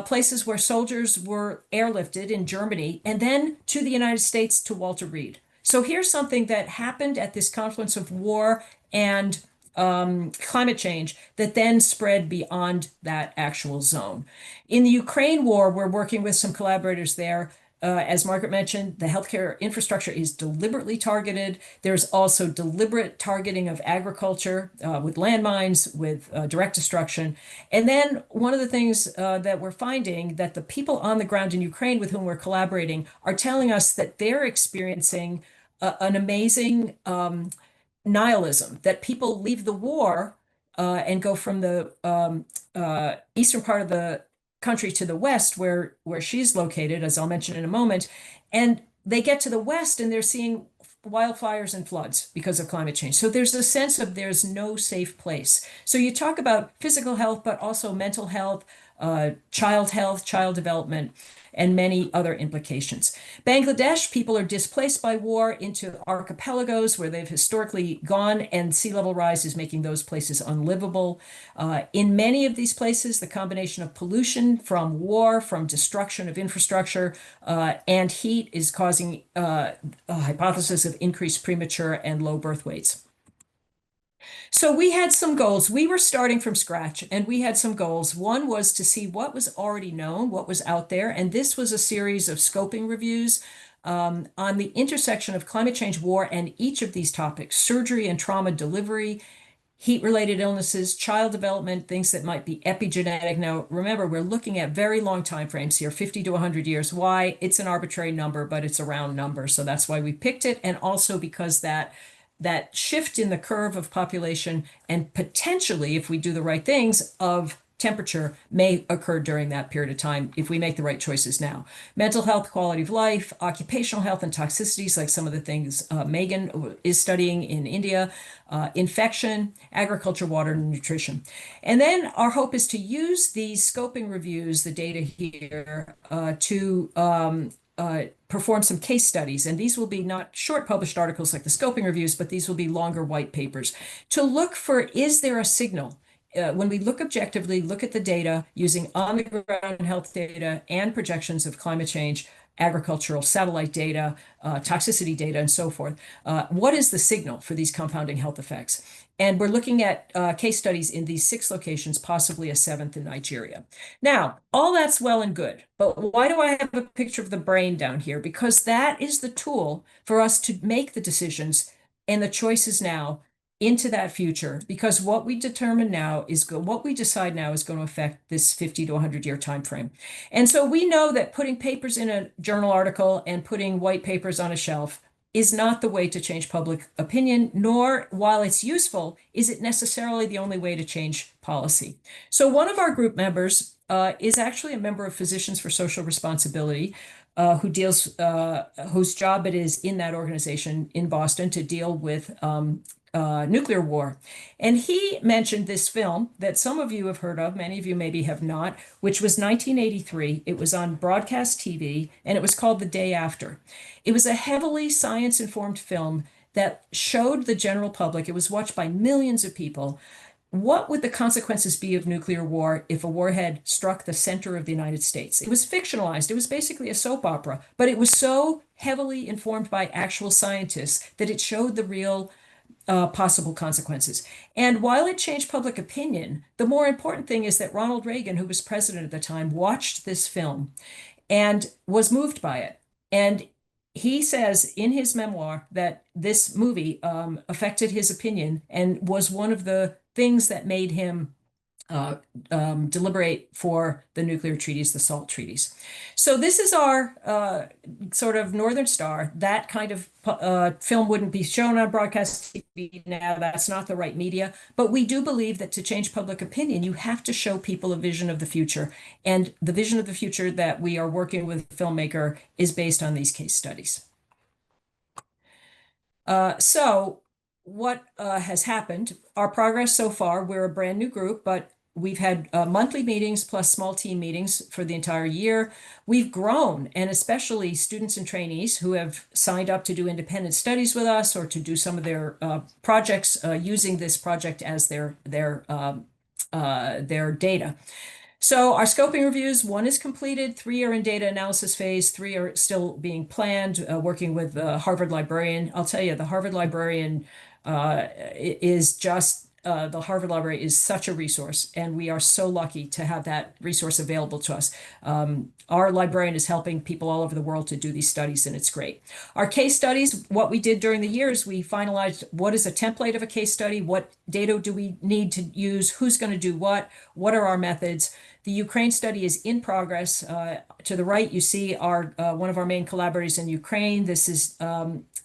places where soldiers were airlifted in Germany, and then to the United States to Walter Reed. So here's something that happened at this confluence of war and climate change that then spread beyond that actual zone. In the Ukraine war, we're working with some collaborators there. As Margaret mentioned, the healthcare infrastructure is deliberately targeted. There's also deliberate targeting of agriculture with landmines, with direct destruction. And then one of the things that we're finding that the people on the ground in Ukraine with whom we're collaborating are telling us that they're experiencing an amazing nihilism, that people leave the war and go from the eastern part of the country to the west, where she's located, as I'll mention in a moment, and they get to the west and they're seeing wildfires and floods because of climate change. So there's a sense of there's no safe place. So you talk about physical health, but also mental health, child development, and many other implications. Bangladesh, people are displaced by war into archipelagos where they've historically gone, and sea level rise is making those places unlivable. In many of these places, the combination of pollution from war, from destruction of infrastructure, and heat is causing a hypothesis of increased premature and low birth weights. So we had some goals. We were starting from scratch and we had some goals. One was to see what was already known, what was out there. And this was a series of scoping reviews on the intersection of climate change, war, and each of these topics: surgery and trauma delivery, heat-related illnesses, child development, things that might be epigenetic. Now, remember, we're looking at very long time frames here, 50 to 100 years. Why? It's an arbitrary number, but it's a round number. So that's why we picked it. And also because that shift in the curve of population and potentially, if we do the right things, of temperature may occur during that period of time if we make the right choices now. Mental health, quality of life, occupational health and toxicities, like some of the things Megan is studying in India, infection, agriculture, water, and nutrition. And then our hope is to use these scoping reviews, the data here, to perform some case studies. And these will be not short published articles like the scoping reviews, but these will be longer white papers to look for, is there a signal? When we look objectively, look at the data using on the ground health data and projections of climate change, agricultural satellite data, toxicity data, and so forth. What is the signal for these compounding health effects? And we're looking at case studies in these 6 locations, possibly a 7th in Nigeria. Now, all that's well and good, but why do I have a picture of the brain down here? Because that is the tool for us to make the decisions and the choices now into that future, because what we determine now is what we decide now is going to affect this 50 to 100 year time frame. And so we know that putting papers in a journal article and putting white papers on a shelf is not the way to change public opinion, nor, while it's useful, is it necessarily the only way to change policy. So one of our group members is actually a member of Physicians for Social Responsibility, whose job it is in that organization in Boston to deal with nuclear war. And he mentioned this film that some of you have heard of, many of you maybe have not, which was 1983. It was on broadcast TV, and it was called The Day After. It was a heavily science-informed film that showed the general public, it was watched by millions of people, what would the consequences be of nuclear war if a warhead struck the center of the United States? It was fictionalized. It was basically a soap opera, but it was so heavily informed by actual scientists that it showed the real possible consequences. And while it changed public opinion, the more important thing is that Ronald Reagan, who was president at the time, watched this film and was moved by it. And he says in his memoir that this movie affected his opinion and was one of the things that made him deliberate for the nuclear treaties, the SALT treaties. So this is our sort of Northern Star. That kind of film wouldn't be shown on broadcast TV now. That's not the right media. But we do believe that to change public opinion, you have to show people a vision of the future. And the vision of the future that we are working with a filmmaker is based on these case studies. So what has happened? Our progress so far, we're a brand new group, but we've had monthly meetings plus small team meetings for the entire year. We've grown, and especially students and trainees who have signed up to do independent studies with us or to do some of their projects using this project as their data. So our scoping reviews, 1 is completed, 3 are in data analysis phase, 3 are still being planned, working with the Harvard librarian. I'll tell you, the Harvard librarian is just, the Harvard Library is such a resource, and we are so lucky to have that resource available to us. Our librarian is helping people all over the world to do these studies, and it's great. Our case studies, what we did during the year is we finalized what is a template of a case study, what data do we need to use, who's going to do what are our methods. The Ukraine study is in progress. To the right, you see our one of our main collaborators in Ukraine. This is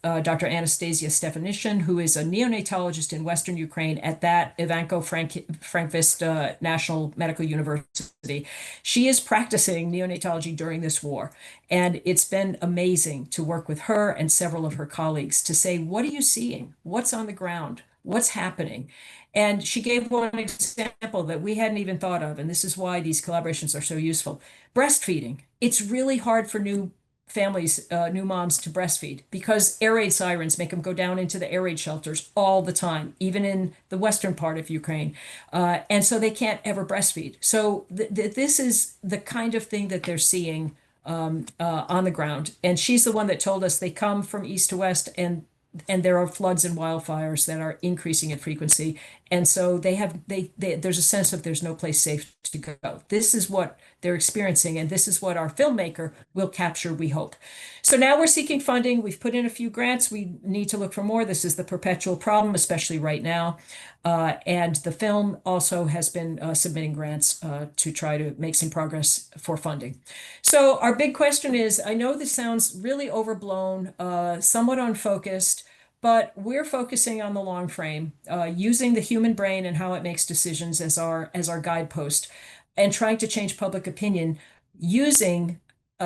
Dr. Anastasia Stefanishin, who is a neonatologist in Western Ukraine at that Ivano-Frankivsk National Medical University. She is practicing neonatology during this war, and it's been amazing to work with her and several of her colleagues to say, what are you seeing? What's on the ground? What's happening? And she gave one example that we hadn't even thought of, and this is why these collaborations are so useful. Breastfeeding. It's really hard for new families, new moms to breastfeed because air raid sirens make them go down into the air raid shelters all the time, even in the western part of Ukraine. And so they can't ever breastfeed. So this is the kind of thing that they're seeing on the ground. And she's the one that told us they come from east to west, and there are floods and wildfires that are increasing in frequency. And so there's a sense of there's no place safe to go. This is what they're experiencing, and this is what our filmmaker will capture, we hope. So now we're seeking funding. We've put in a few grants. We need to look for more. This is the perpetual problem, especially right now. And the film also has been submitting grants to try to make some progress for funding. So our big question is, I know this sounds really overblown, somewhat unfocused, but we're focusing on the long frame, using the human brain and how it makes decisions as our guidepost, and trying to change public opinion using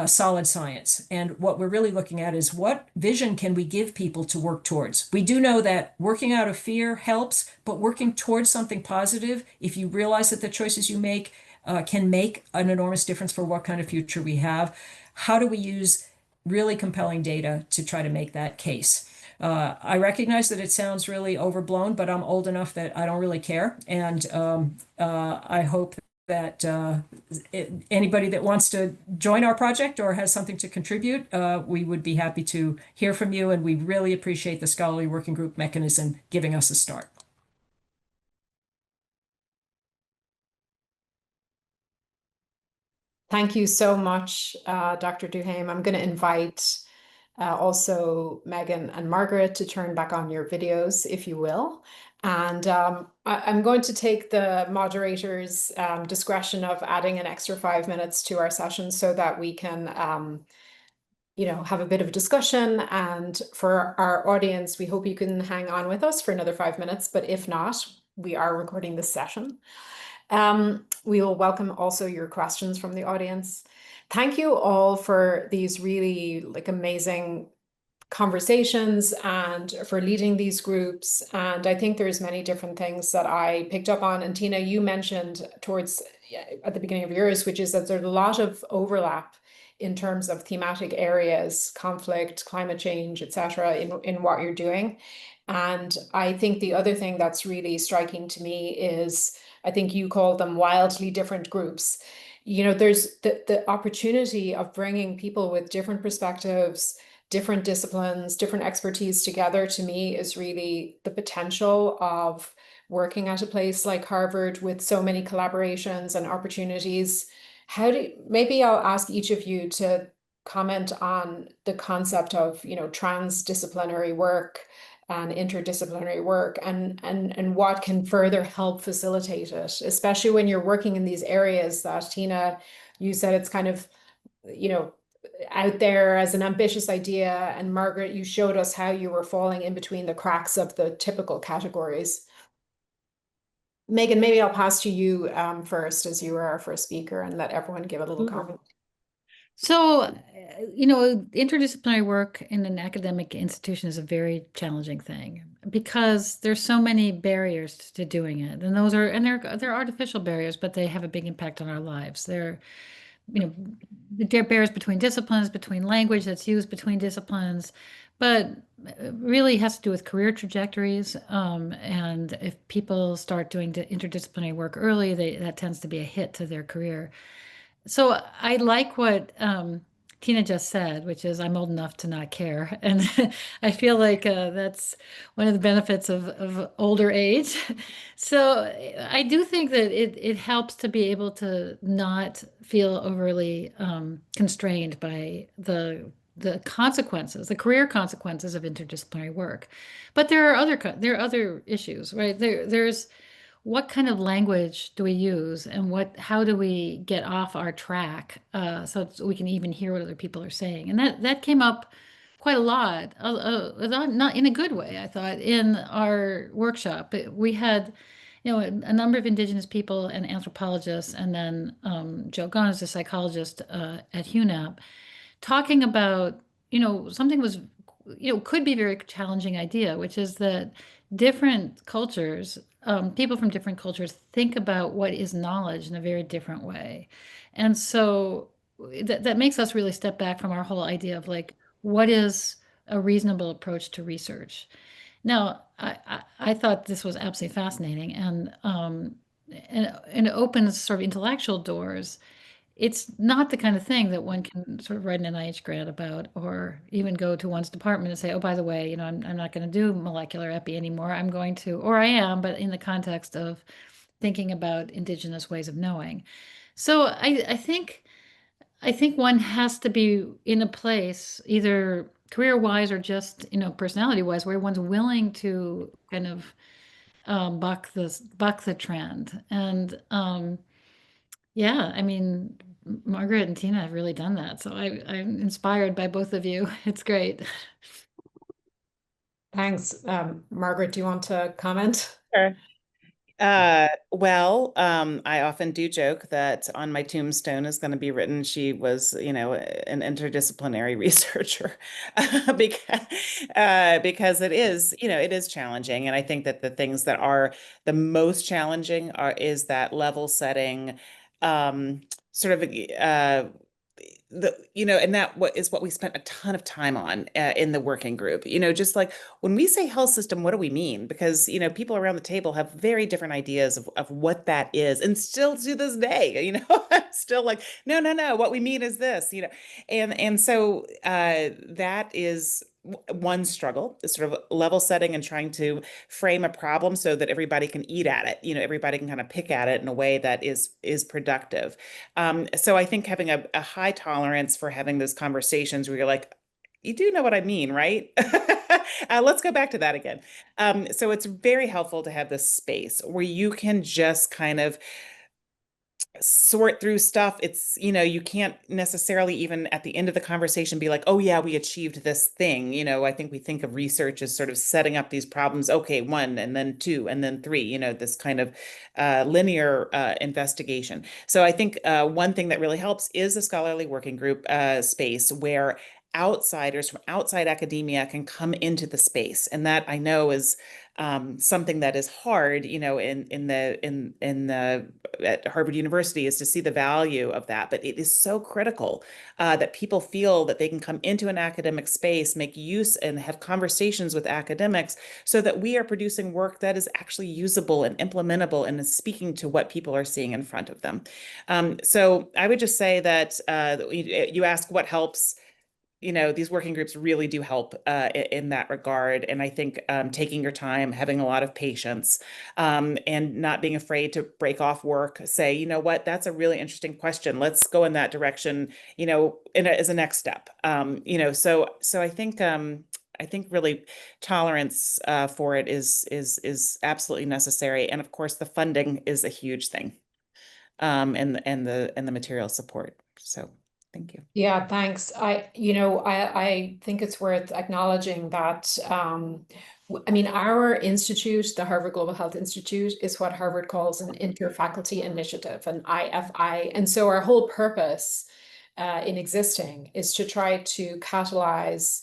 solid science. And what we're really looking at is what vision can we give people to work towards? We do know that working out of fear helps, but working towards something positive, if you realize that the choices you make can make an enormous difference for what kind of future we have, how do we use really compelling data to try to make that case? I recognize that it sounds really overblown, but I'm old enough that I don't really care. And I hope that anybody that wants to join our project or has something to contribute, we would be happy to hear from you. And we really appreciate the Scholarly Working Group mechanism giving us a start. Thank you so much, Dr. Duhaime. I'm going to invite also Megan and Margaret to turn back on your videos, if you will. And I'm going to take the moderator's discretion of adding an extra 5 minutes to our session so that we can have a bit of a discussion. And for our audience, we hope you can hang on with us for another 5 minutes, but if not, we are recording this session. We will welcome also your questions from the audience. Thank you all for these really amazing conversations and for leading these groups. And I think there's many different things that I picked up on. And Tina, you mentioned towards at the beginning of yours, which is that there's a lot of overlap in terms of thematic areas, conflict, climate change, etc., in what you're doing. And I think the other thing that's really striking to me is, I think you call them wildly different groups. You know, there's the opportunity of bringing people with different perspectives, different disciplines, different expertise together, to me is really the potential of working at a place like Harvard with so many collaborations and opportunities. Maybe I'll ask each of you to comment on the concept of, you know, transdisciplinary work and interdisciplinary work, and what can further help facilitate it, especially when you're working in these areas that, Tina, you said it's kind of, you know, out there as an ambitious idea, and Margaret, you showed us how you were falling in between the cracks of the typical categories. Megan, maybe I'll pass to you first, as you were our first speaker, and let everyone give a little comment. So, you know, interdisciplinary work in an academic institution is a very challenging thing because there's so many barriers to doing it. And they're artificial barriers, but they have a big impact on our lives. They're, you know, there are barriers between disciplines, between language that's used between disciplines, but it really has to do with career trajectories. And if people start doing interdisciplinary work early, that tends to be a hit to their career. So I like what Tina just said, which is I'm old enough to not care. And I feel like that's one of the benefits of older age. So I do think that it helps to be able to not feel overly constrained by the consequences, the career consequences of interdisciplinary work. But there are other issues, right? There's what kind of language do we use, and how do we get off our track so we can even hear what other people are saying? And that came up quite a lot, not in a good way, I thought, in our workshop. We had, you know, a number of Indigenous people and anthropologists, and then Joe Gunn is a psychologist at HUNAP, talking about, you know, something was, you know, could be a very challenging idea, which is that different cultures, people from different cultures think about what is knowledge in a very different way. And so that makes us really step back from our whole idea of like, what is a reasonable approach to research? Now, I thought this was absolutely fascinating, and it opens sort of intellectual doors. It's not the kind of thing that one can sort of write an NIH grant about, or even go to one's department and say, oh, by the way, you know, I'm not going to do molecular epi anymore. I'm going to, or I am, but in the context of thinking about Indigenous ways of knowing. So I think one has to be in a place, either career-wise or just, you know, personality-wise, where one's willing to kind of buck the trend. And yeah, I mean, Margaret and Tina have really done that. So I'm inspired by both of you. It's great. Thanks. Margaret, do you want to comment? Sure. I often do joke that on my tombstone is going to be written, she was, you know, an interdisciplinary researcher, because it is, you know, it is challenging. And I think that the things that are the most challenging is that level setting, sort of, you know, and that what we spent a ton of time on in the working group. You know, just like when we say health system, what do we mean? Because, you know, people around the table have very different ideas of what that is, and still to this day, you know, I'm still like, no, what we mean is this, you know, and so that is one struggle, is sort of level setting and trying to frame a problem so that everybody can eat at it. You know, everybody can kind of pick at it in a way that is productive. So I think having a high tolerance for having those conversations where you're like, you do know what I mean, right? Let's go back to that again. So it's very helpful to have this space where you can just kind of sort through stuff. It's, you know, you can't necessarily even at the end of the conversation be like, oh yeah, we achieved this thing. You know, I think we think of research as sort of setting up these problems. Okay, 1 and then 2 and then 3, you know, this kind of linear investigation. So I think one thing that really helps is a scholarly working group space where outsiders from outside academia can come into the space. And that I know is something that is hard, you know, in the at Harvard University, is to see the value of that. But it is so critical that people feel that they can come into an academic space, make use and have conversations with academics so that we are producing work that is actually usable and implementable and is speaking to what people are seeing in front of them. So I would just say that you ask what helps. You know, these working groups really do help in that regard. And I think taking your time, having a lot of patience, and not being afraid to break off work, say, you know what, that's a really interesting question. Let's go in that direction, you know, as a next step. You know, so I think really tolerance for it is absolutely necessary. And of course, the funding is a huge thing, and the material support. So thank you. Yeah, thanks. I think it's worth acknowledging that, I mean, our institute, the Harvard Global Health Institute, is what Harvard calls an interfaculty initiative, an IFI. And so our whole purpose in existing is to try to catalyze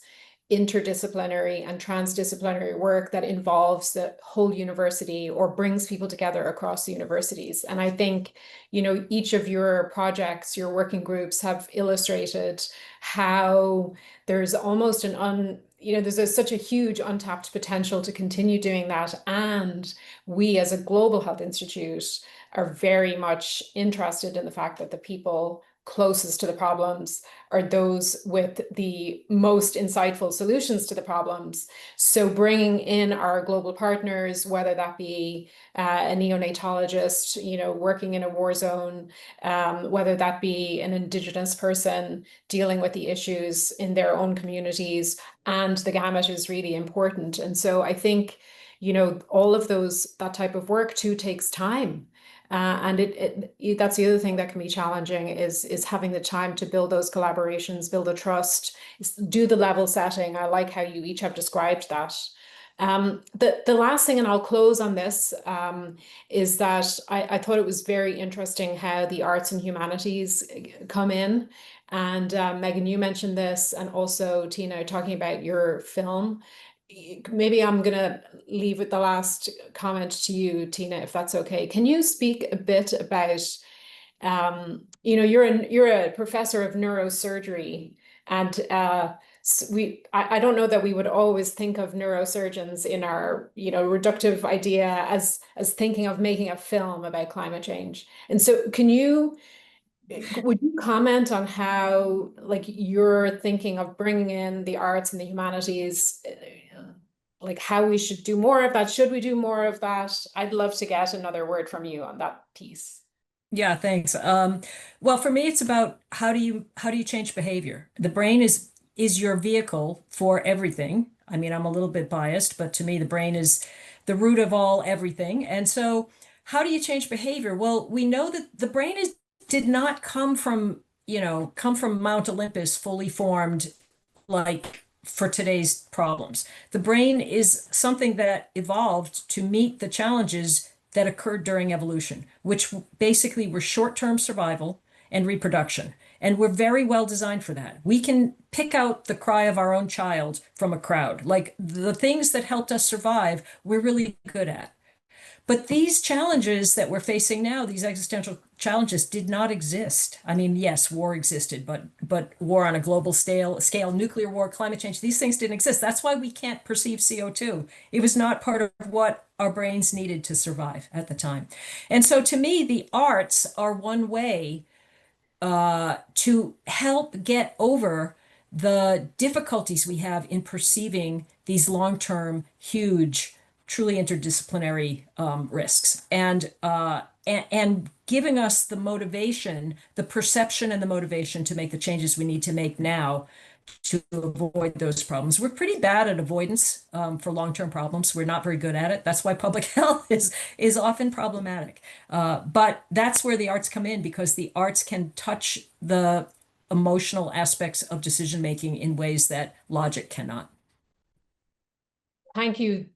interdisciplinary and transdisciplinary work that involves the whole university or brings people together across the universities. And I think, you know, each of your projects, your working groups have illustrated how there's almost there's such a huge untapped potential to continue doing that. And we as a global health institute are very much interested in the fact that the people closest to the problems are those with the most insightful solutions to the problems. So bringing in our global partners, whether that be a neonatologist, you know, working in a war zone, whether that be an Indigenous person dealing with the issues in their own communities, and the gamut is really important. And so I think, you know, all of that type of work too takes time. And that's the other thing that can be challenging is having the time to build those collaborations, build a trust, do the level setting. I like how you each have described that. The last thing, and I'll close on this, is that I thought it was very interesting how the arts and humanities come in. And Megan, you mentioned this, and also Tina, talking about your film. Maybe I'm going to leave with the last comment to you, Tina, if that's okay. Can you speak a bit about, you know, you're a professor of neurosurgery, and I don't know that we would always think of neurosurgeons in our, you know, reductive idea as thinking of making a film about climate change. And so would you comment on how, like, you're thinking of bringing in the arts and the humanities, like how we should do more of that? Should we do more of that? I'd love to get another word from you on that piece. Yeah, thanks. Well, for me, it's about how do you change behavior? The brain is your vehicle for everything. I mean, I'm a little bit biased, but to me, the brain is the root of all everything. And so, how do you change behavior? Well, we know that the brain did not come from Mount Olympus fully formed, like for today's problems. The brain is something that evolved to meet the challenges that occurred during evolution, which basically were short-term survival and reproduction. And we're very well designed for that. We can pick out the cry of our own child from a crowd. Like the things that helped us survive, we're really good at. But these challenges that we're facing now, these existential challenges, did not exist. I mean, yes, war existed, but war on a global scale, nuclear war, climate change, these things didn't exist. That's why we can't perceive CO2. It was not part of what our brains needed to survive at the time. And so to me, the arts are one way to help get over the difficulties we have in perceiving these long-term, huge, truly interdisciplinary risks, and giving us the motivation, the perception and the motivation to make the changes we need to make now to avoid those problems. We're pretty bad at avoidance for long-term problems. We're not very good at it. That's why public health is often problematic. But that's where the arts come in, because the arts can touch the emotional aspects of decision-making in ways that logic cannot. Thank you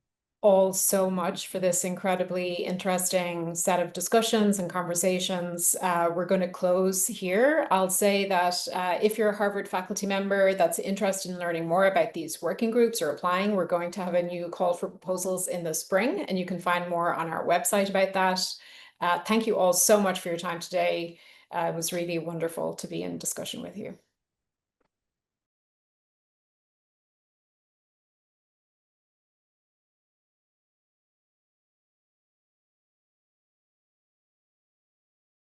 all so much for this incredibly interesting set of discussions and conversations. We're going to close here. I'll say that if you're a Harvard faculty member that's interested in learning more about these working groups or applying, we're going to have a new call for proposals in the spring, and you can find more on our website about that. Thank you all so much for your time today. It was really wonderful to be in discussion with you.